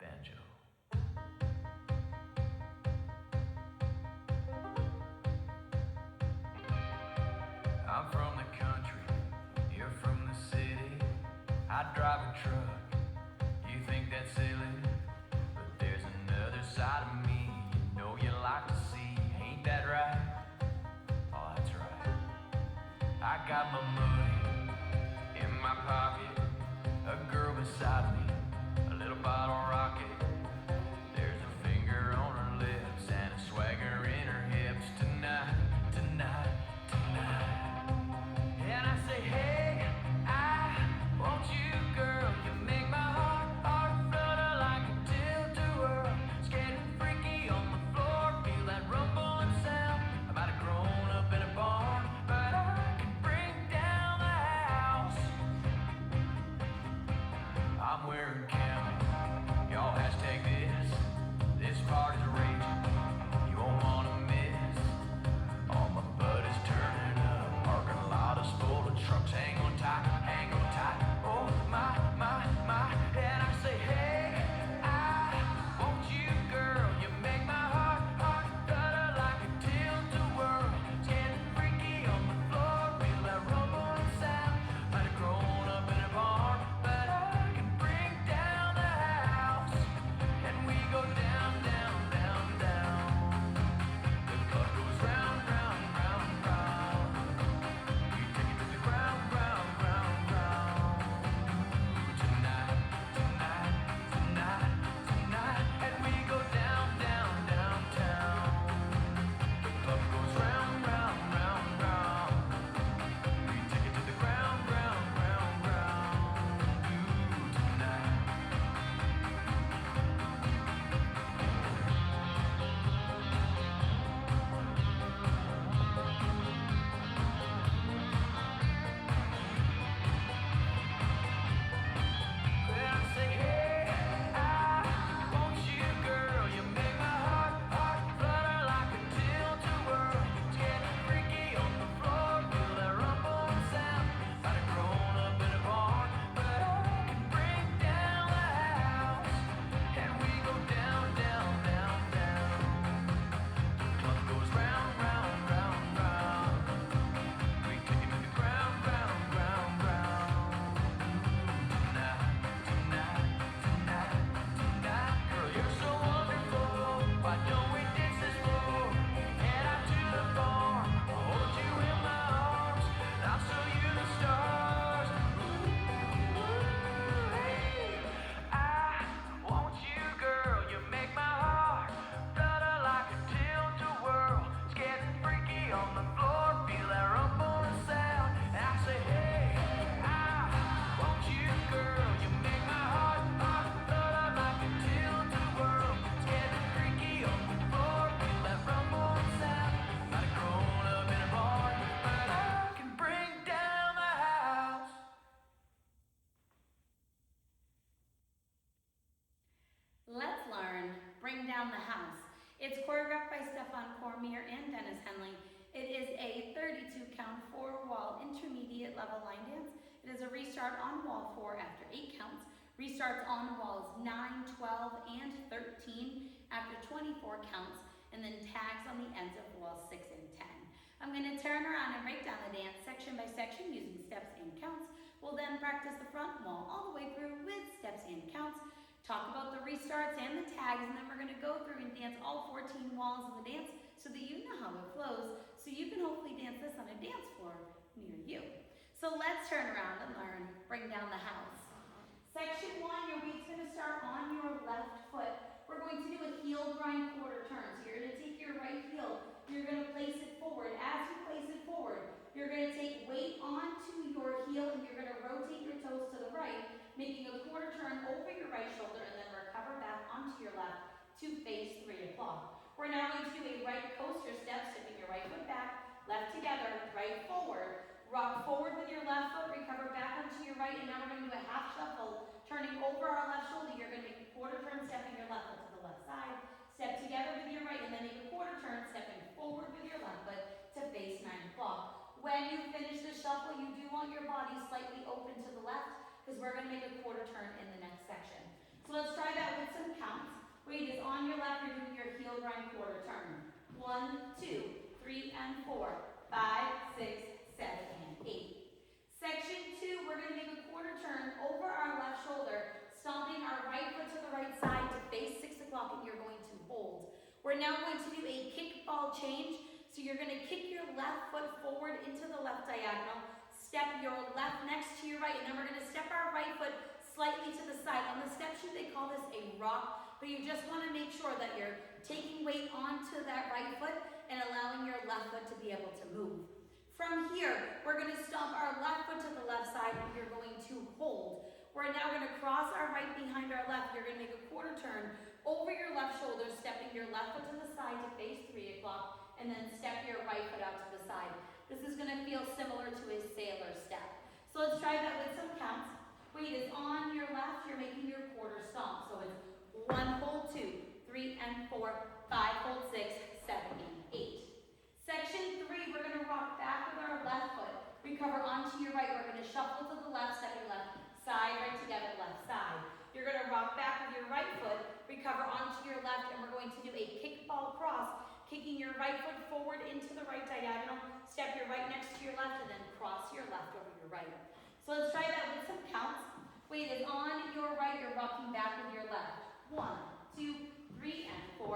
banjo. I'm from the country, you're from the city. I drive a truck, you think that's silly, but there's another side of me you know you like to see. Ain't that right? Oh, that's right. I got my money in my pocket, a girl beside me, a little bottle rocket. There's a finger on her lips and a swagger in her hips. Tonight, tonight, tonight. And I say, hey, I want you, girl. You make my heart flutter like a tilt-a-whirl. It's getting freaky on the floor, feel that rumbling sound. I might have grown up in a barn, but I can bring down the house. I'm wearing camo, y'all hashtag this. This party's raging, you won't wanna miss. All my buddies turning up, parking lot is full of trucks. Hang on tight, hang on tight. Oh my, my, my. And I say, hey, I want you, girl. You make my heart flutter like a tilt-a-whirl. It's getting freaky on the floor, feel that rumbling sound. Might have grown up in a barn, but I can bring down the house. And we go down, down, down, down. The club goes round, round, round, round. We take it to the ground, ground, ground, ground. Tonight, tonight, tonight, tonight. And we go down, down, downtown. The club goes round, round, round, round. We take it to the ground, ground, ground, ground. Tonight. When I say, hey, I want you, girl. You make my heart flutter like a tilt-a-whirl. It's getting freaky on the floor, feel that rumbling sound. Might have grown up in a barn, but I can bring down the house. And we go down, down, down, down. The club goes round, round, round, round. We take it to the ground, ground, ground, ground. Tonight, tonight, tonight, tonight. Girl, you're so wonderful. Why don't we ditch this floor? Head out to the farm. I'll hold you in my arms. And I'll show you the stars. Ooh, hey. I want you, girl. You make my heart flutter like a tilt-a-whirl. It's getting freaky on the floor. Feel that rumbling sound. And I say, hey, I want you, girl. You make my heart flutter like a tilt-a-whirl. It's getting freaky on the floor. Feel that rumbling sound. Might have grown up in a barn, but I can bring down the house. Let's learn Bring Down the House. It's choreographed by Stéphane Cormier and Denis Henley. It is a 32 count 4-wall intermediate level line dance. It is a restart on wall 4 after 8 counts. Restarts on walls 9, 12, and 13 after 24 counts, and then tags on the ends of walls 6 and 10. I'm going to turn around and break down the dance section by section using steps and counts. We'll then practice the front wall all the way through with steps and counts. Talk about the restarts and the tags, and then we're going to go through and dance all 14 walls of the dance so that you know how it flows, so you can hopefully dance this on a dance floor near you. So let's turn around and learn Bring Down the House. Section 1, your weight's going to start on your left foot. We're going to do a heel grind quarter turn. So you're going to take your right heel, you're going to place it forward. As you place it forward, you're going to take weight onto your heel and you're going to rotate your toes to the right, making a quarter turn over your right shoulder and then recover back onto your left to face 3 o'clock. We're now going to do a right coaster step, stepping your right foot back, left together, right forward. Rock forward with your left foot, recover back onto your right, and now we're going to do a half shuffle, turning over our left shoulder. You're going to make a quarter turn, stepping your left foot to the left side, step together with your right, and then make a quarter turn, stepping forward with your left foot to face 9 o'clock. When you finish the shuffle, you do want your body slightly open to the left, because we're going to make a quarter turn in the next section. So let's try that with some counts. Weight is on your left, you're doing your heel grind quarter turn. 1, 2, 3, and 4, 5, 6, 7, and 8. Section 2, we're going to make a quarter turn over our left shoulder, stomping our right foot to the right side to face 6 o'clock, and you're going to hold. We're now going to do a kickball change. So you're going to kick your left foot forward into the left diagonal, step your left next to your right, and then we're going to step our right foot slightly to the side. On the step sheet, they call this a rock, but you just want to make sure that you're taking weight onto that right foot and allowing your left foot to be able to move. From here, we're going to stomp our left foot to the left side, and you're going to hold. We're now going to cross our right behind our left. You're going to make a quarter turn over your left shoulder, stepping your left foot to the side to face 3 o'clock, and then step your right foot out to the side. This is going to feel similar to a sailor step. So let's try that with some counts. Weight is on your left, you're making your quarter stomp. So it's 1, hold 2, 3, and 4, 5, hold 6, 7, and 8. Section 3, we're going to rock back with our left foot. Recover onto your right. We're going to shuffle to the left, stepping left, side, right together, left side. You're going to rock back with your right foot, recover onto your left, and we're going to do a kickball cross, kicking your right foot forward into the right diagonal, step your right next to your left, and then cross your left over your right. So let's try that with some counts. Weight is on your right, you're rocking back with your left. 1, 2, 3, and 4,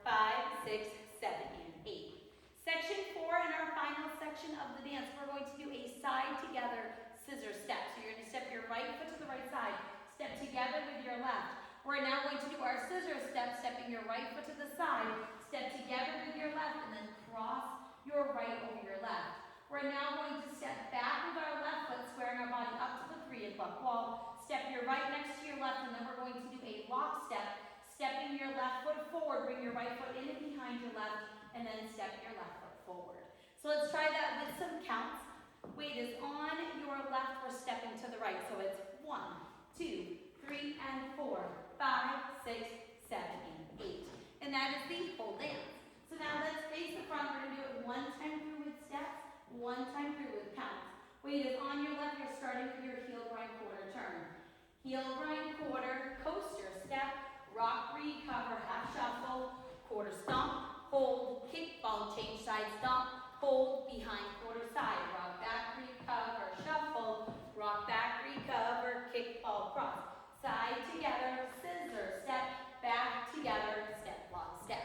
5, 6, 7, and 8. Section 4, in our final section of the dance, we're going to do a side together scissor step. So you're going to step your right foot to the right side, step together with your left. We're now going to do our scissor step, stepping your right foot to the side, step together with your left, and then cross your right over your left. We're now going to step back with our left foot, squaring our body up to the 3 o'clock wall. Step your right next to your left, and then we're going to do a lock step, stepping your left foot forward, bring your right foot in and behind your left, and then step your left foot forward. So let's try that with some counts. Weight is on your left, we're stepping to the right. So it's 1, 2, 3, and 4, 5, 6, 7, and 8. And that is the whole dance. So now let's face the front. We're going to do it 1 time through with steps, 1 time through with counts. Weight is on your left. You're starting with your heel grind quarter turn. Heel grind quarter, coaster step, rock, recover, half shuffle, quarter stomp, hold, kickball, change side stomp, hold, behind quarter side, rock back, recover, shuffle, rock back, recover, kickball, cross, side together, scissor step, back together, step, lock, step.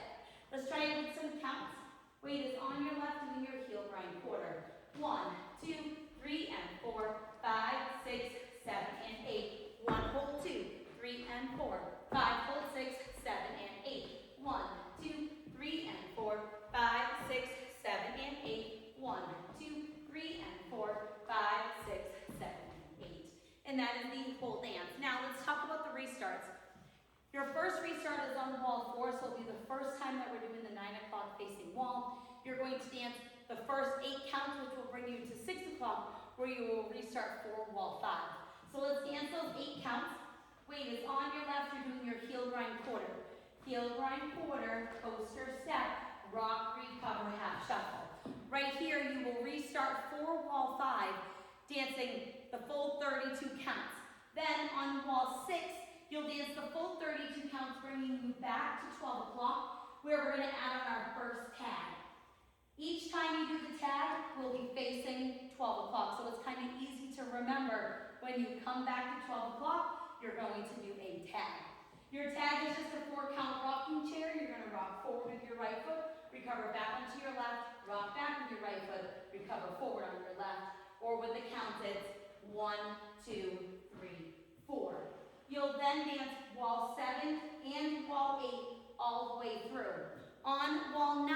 Let's try it with some counts. Weight is on your left, doing your heel grind quarter. 1, 2, 3, and 4, 5, 6, 7, and 8. 1, hold 2, 3, and 4, 5, hold 6, 7, and 8. 1, 2, 3, and 4, 5, 6, 7, and 8. 1, 2, 3, and 4, 5, 6, 7, and 8. And that is the whole dance. Now let's talk about the restarts. Your first restart is on wall 4, so it'll be the first time that we're doing the 9 o'clock facing wall. You're going to dance the first 8 counts, which will bring you to 6 o'clock, where you will restart for wall 5. So let's dance those 8 counts. Weight is on your left, you're doing your heel grind quarter. Heel grind quarter, coaster step, rock, recover, half shuffle. Right here, you will restart for wall 5, dancing the full 32 counts. Then on wall 6, you'll dance the full 32 counts, bringing you back to 12 o'clock, where we're going to add on our first tag. Each time you do the tag, we'll be facing 12 o'clock, so it's kind of easy to remember. When you come back to 12 o'clock, you're going to do a tag. Your tag is just a 4-count rocking chair. You're going to rock forward with your right foot, recover back onto your left, rock back with your right foot, recover forward on your left, or with the count, it's 1, 2, 3, 4. You'll then dance wall 7 and wall 8 all the way through. On wall 9,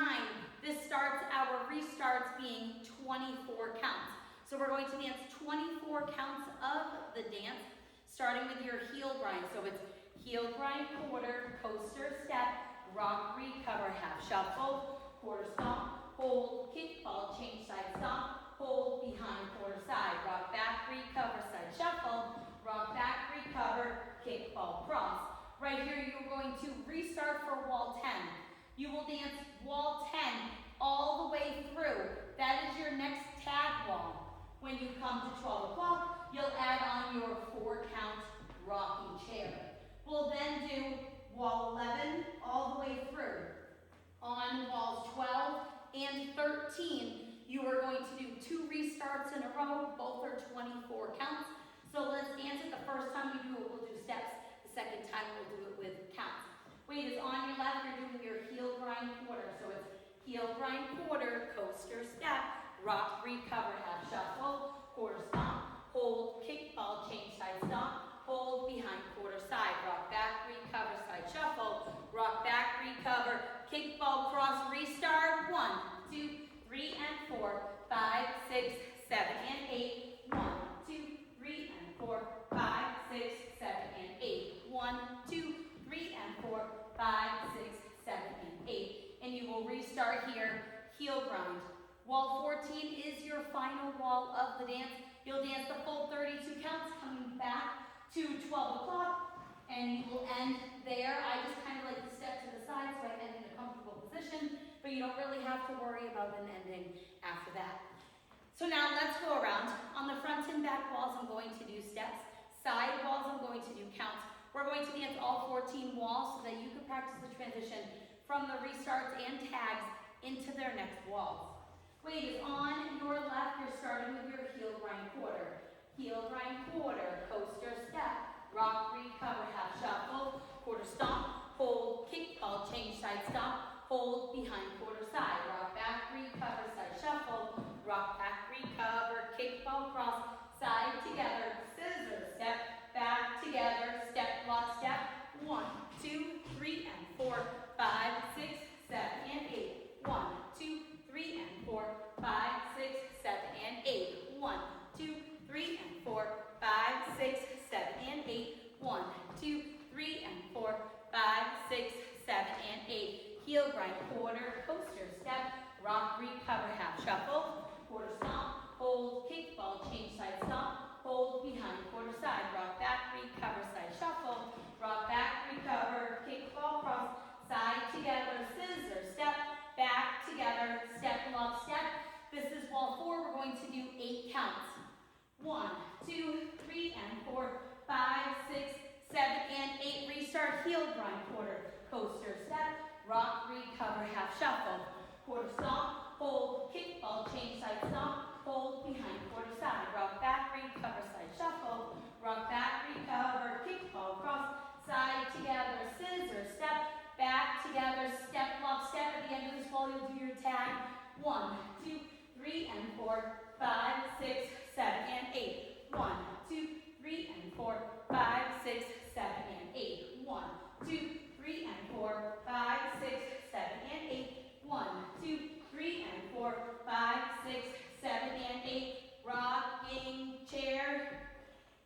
this starts our restarts being 24 counts. So we're going to dance 24 counts of the dance, starting with your heel grind. So it's heel grind quarter, coaster step, rock, recover, half shuffle, quarter stomp, hold, kickball, change side stomp, hold, behind quarter side, rock back, recover, side shuffle, rock back, recover, kickball, cross. Right here, you're going to restart for wall 10. You will dance wall 10 all the way through. That is your next tag wall. When you come to 12 o'clock, you'll add on your 4-count rocking chair. We'll then counts. So let's dance it. The first time we do it, we'll do steps. The second time we'll do it with counts. Weight is on your left, you're doing your heel grind quarter. So it's heel grind quarter, coaster step, rock, recover, half shuffle, quarter stomp, hold, kick, ball, change, side stomp, hold, behind, quarter side, rock back, recover, side shuffle, rock back, recover, kick, ball, cross, restart, 1, 2, 3, and 4, 5, 6, 7, and 8, 1, 2, 3, and 4, 5, 6, 7, and 8, 1, 2, 3, and 4, 5, 6, 7, and 8. And you will restart here, heel grind. Wall 14 is your final wall of the dance. You'll dance the full 32 counts, coming back to 12 o'clock, and you will end there. I just kind of like to step to the side so I end in a comfortable position, but you don't really have to worry about an ending after that. So now let's go around. On the front and back walls, I'm going to do steps. Side walls, I'm going to do counts. We're going to dance all 14 walls so that you can practice the transition from the restarts and tags into their next walls. Weight is on your left, you're starting with your heel grind quarter. Heel grind quarter, coaster step, rock, recover, half shuffle, quarter stomp, hold, kick, ball, change, side stomp, hold, behind, quarter side, rock back, recover, side shuffle, rock back, recover, kick, ball, cross, side together, scissor step, back together, step, block, step, 1, 2, 3, and 4, 5, 6, 7, and 8, 1, 2, 3, and 4, 5, 6, 7, and 8, 1, 2, 3, and 4, 5, 6, 7, and 8, 1, 2, 3, and 4, 5, 6, 7, and 8. Heel grind quarter, coaster step, rock, recover, half shuffle, quarter stomp, hold, kick, ball, change, side stomp, hold, behind, quarter side, rock back, recover, side shuffle, rock back, recover, kick, ball, cross, side together, scissor step, back together, step, lock, step. This is wall 4. We're going to do 8 counts. 1, 2, 3, and 4, 5, 6, 7, and 8. Restart, heel grind quarter, coaster step, rock, recover, half shuffle, quarter stomp, hold, kick, ball, change, side stomp, hold, behind, quarter side, rock back, recover, side shuffle, rock back, recover, kick, ball, cross, side together, scissor step, back together, step, lock, step. At the end of this wall, you'll do your tag. 1, 2, 3, and 4, 5, 6, 7, and 8. 1, 2, 3, and 4, 5, 6, 7, and 8. 1, 2, 3, and 4, 5, 6, 7, and 8. 1, 2, 3, and 4, 5, 6, 7, and 8. Rocking chair,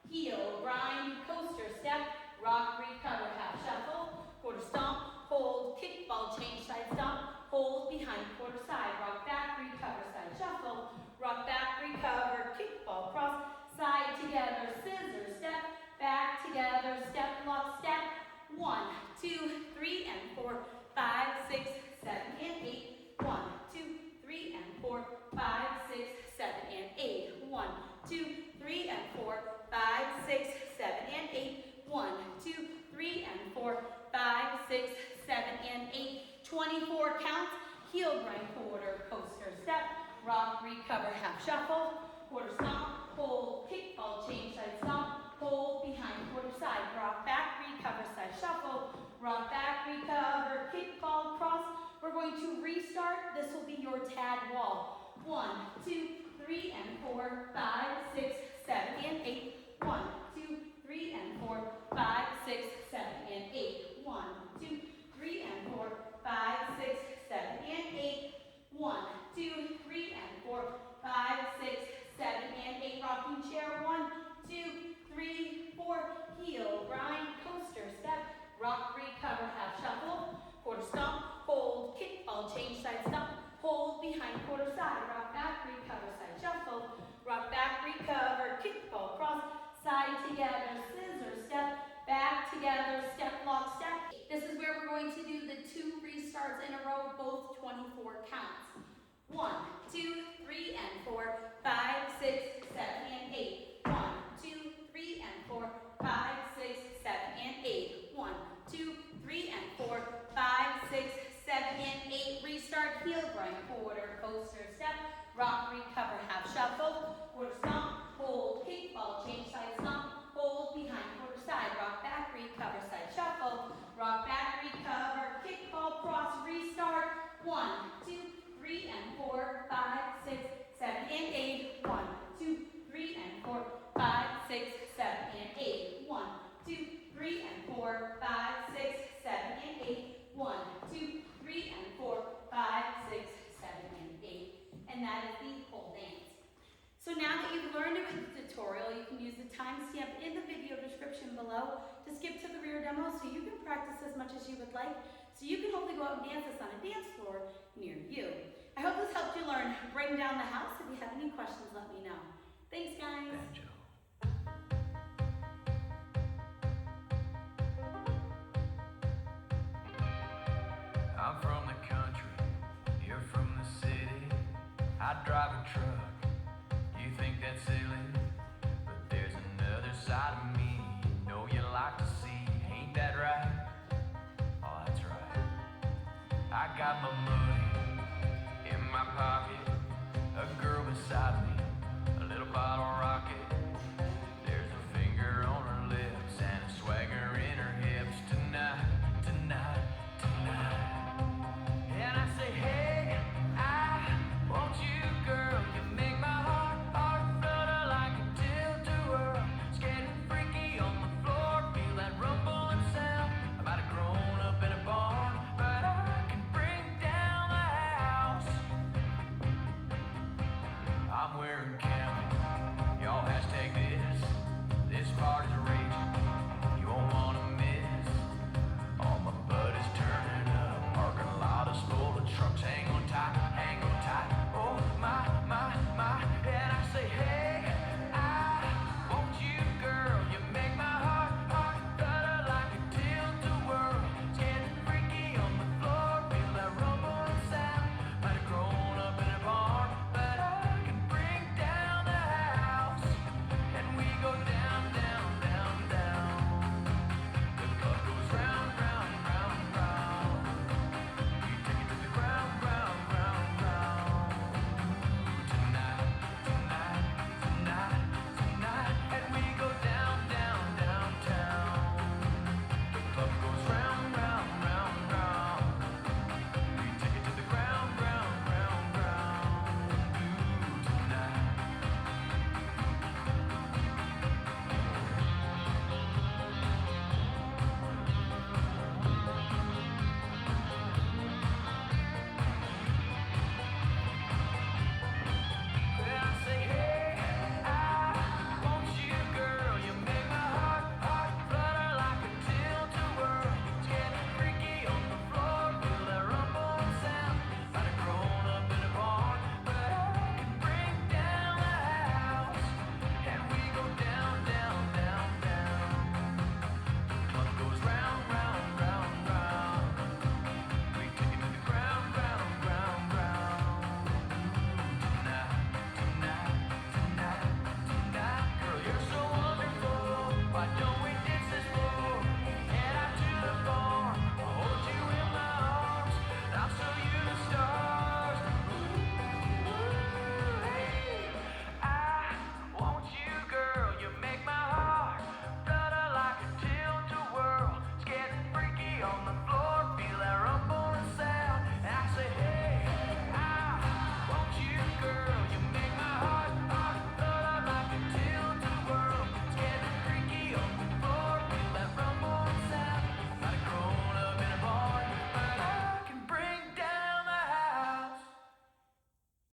heel grind, coaster step, rock, recover, half shuffle, quarter stomp, hold, kick, ball, change, side stomp, hold, behind, quarter side, rock back, recover, side shuffle, rock back, recover, kick, ball, cross, side together, scissor step, back together, step, lock, step, 1, 2, 3, and 4, 5, 6, 7, and 8, 1, 2, 3, and 4, 5, 6, 7, and 8, 1, 2, 3, and 4, 5, 6, 7, and 8, 1, 2, 3, and 4, 5, 6, 7, and 8. 24 counts, heel grind quarter, coaster step, rock, recover, half shuffle, quarter stomp, hold, kick, ball, change, side stomp, hold, behind, quarter side, rock back, recover, side shuffle, rock back, recover, kick, ball, cross. We're going to restart. This will be your tag wall. 1, 2, 3, and 4, 5, 6, 7, and 8. 1, 2, 3, and 4, 5, 6, 7, and 8. 1, 2, 3, and 4, 5, 6, 7, and 8. 1, 2, 3, and 4, 5, 6, 7, and 8. Rocking chair. 1, 2, 3, 4. Heel grind, coaster step, rock, recover, half shuffle, quarter stomp, hold, kick, ball, change, side stomp, hold, behind, quarter side, rock back, recover, side shuffle, rock back, recover, kick, ball, cross, side together, scissor step, back together, step, lock, step. This is where we're going to do the 2 restarts in a row, both 24 counts. 1, 2, 3, and 4, 5, 6, 7, and 8. 1, 2, 3, and 4, 5, 6, 7, and 8. 1, 2, 3, and 4, 5, 6, 7, and 8. Restart, heel grind, quarter, coaster step, rock, recover, half shuffle, quarter stomp, hold, kick, ball, change. below to skip to the rear demo so you can practice as much as you would like, so you can hopefully go out and dance this on a dance floor near you. I hope this helped you learn Bring Down the House. If you have any questions, let me know. Thanks, guys. Banjo. I'm from the country, you're from the city. I drive a truck, you think that's silly?